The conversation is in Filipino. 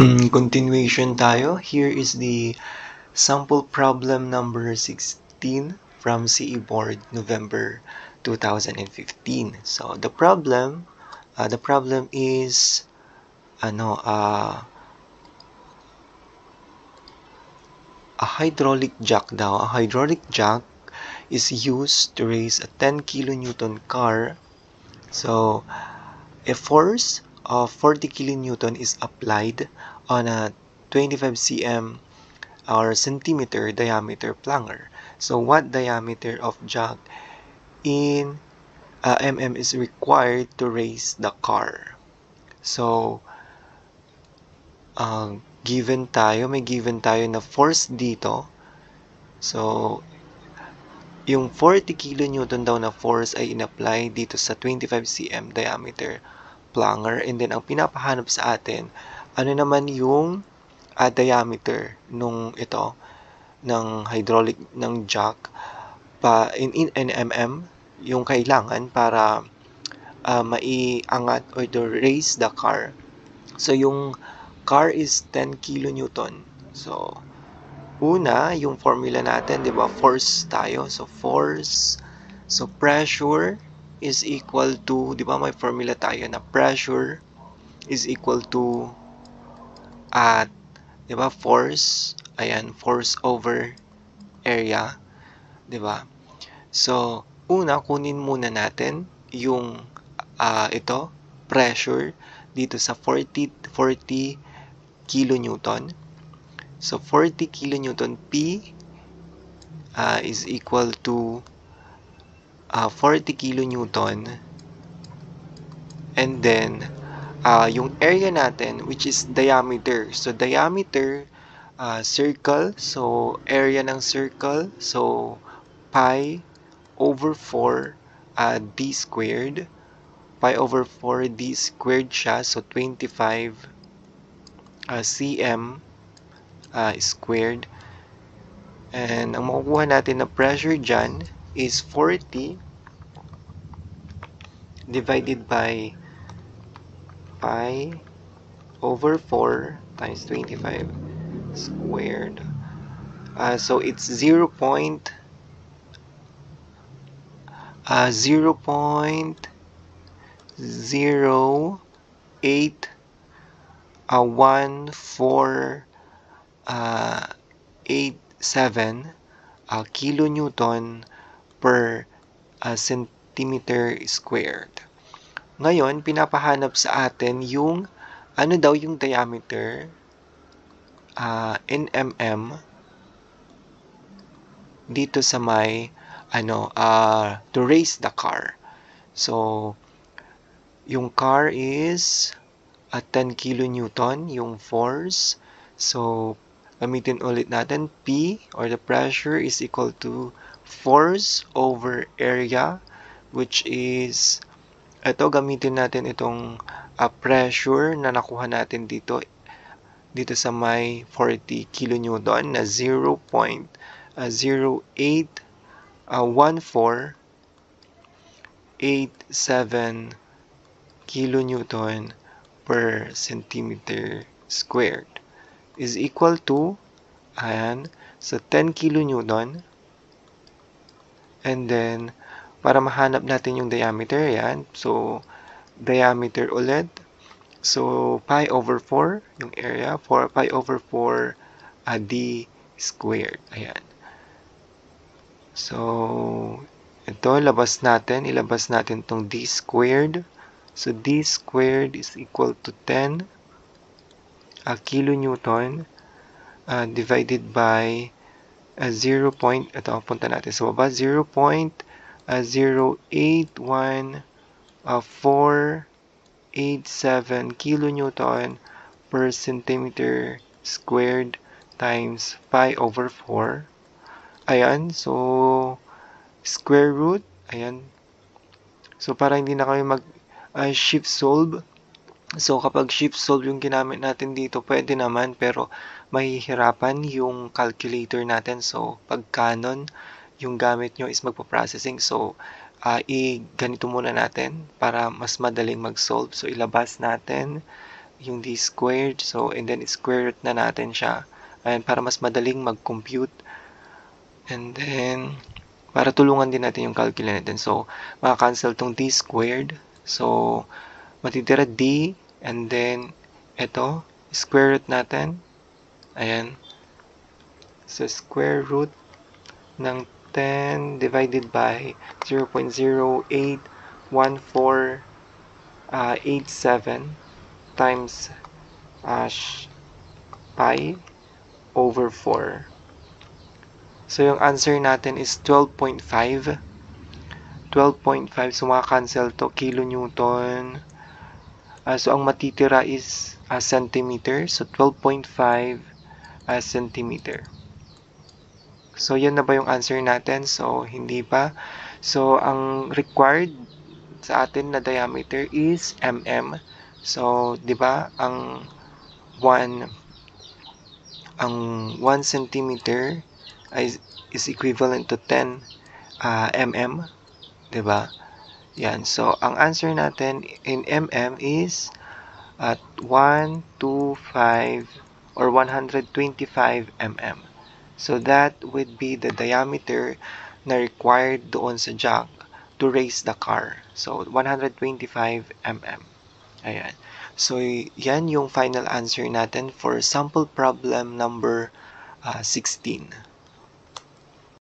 Continuation tayo. Here is the sample problem number 16 from CE Board November 2015. So the problem is a hydraulic jack daw. A hydraulic jack is used to raise a 10 kilonewton car. So a force of 40 kilonewton is applied on a 25 cm or centimeter diameter plunger. So what diameter of jack in mm is required to raise the car? So may given tayo na force dito. So yung 40 kilonewton daw na force ay in-apply dito sa 25 cm diameter plunger, and then ang pinapahanap sa atin, ano naman yung diameter nung ito ng hydraulic ng jack in mm yung kailangan para maiangat or to raise the car. So yung car is 10 kilonewton. So una, yung formula natin, 'di ba? Force tayo. So force, so pressure is equal to, 'di ba, may formula tayo na pressure is equal to 'di ba, force, ayan, force over area, 'di ba? So, una kunin muna natin yung ito, pressure dito sa 40 kilonewton. So 40 kilonewton P is equal to 40 kilonewton, and then yung area natin, which is diameter. So diameter, circle, so area ng circle, so pi over 4 d squared. Pi over 4 d squared siya, so 25 cm squared. And ang makukuha natin na pressure dyan is 40 divided by pi over 4 times 25 squared. So it's 0.08142 kilonewton per centimeter squared. Ngayon, pinapahanap sa atin yung ano daw yung diameter in mm dito sa may to raise the car. So yung car is 10 kilonewton yung force. So gamitin ulit natin, P or the pressure is equal to force over area, which is gamitin natin itong pressure na nakuha natin dito sa may 40 kilonewton na 0.081487 kilonewton per centimeter squared is equal to, so 10 kilonewton, and then para mahanap natin yung diameter, so diameter ulit, so pi over 4 yung area, pi over 4 d squared, so ito ilabas natin tong d squared. So d squared is equal to 10 kilonewton divided by 0.08147 kilonewton per centimeter squared times pi over 4. So square root, so para hindi na kami shift solve. So kapag shift solve yung ginamit natin dito, pwede naman, pero mahihirapan yung calculator natin. So pag Canon yung gamit nyo is magpa-processing, so ganito muna natin para mas madaling mag-solve. So ilabas natin yung d squared. So, and then square root na natin siya. Ayan, para mas madaling mag-compute. And then, para tulungan din natin yung calculator natin. So, maka-cancel tong d squared. So, matitira d, and then, ito, square root natin. Ayan. So, square root ng 10 divided by 0.081487 times pi over 4. So, yung answer natin is 12.5. 12.5. So, maka-cancel to kilonewton. So, ang matitira is centimeter. So, 12.5 centimeter. So, yan na ba yung answer natin? So, hindi pa. So, ang required sa atin na diameter is mm. So, 'di ba, ang 1 centimeter is equivalent to 10 mm, 'di ba? Yan. So, ang answer natin in mm is at 125 or 125 mm. So, that would be the diameter na required doon sa jack to raise the car. So, 125 mm. Ayan. So, yan yung final answer natin for sample problem number 16.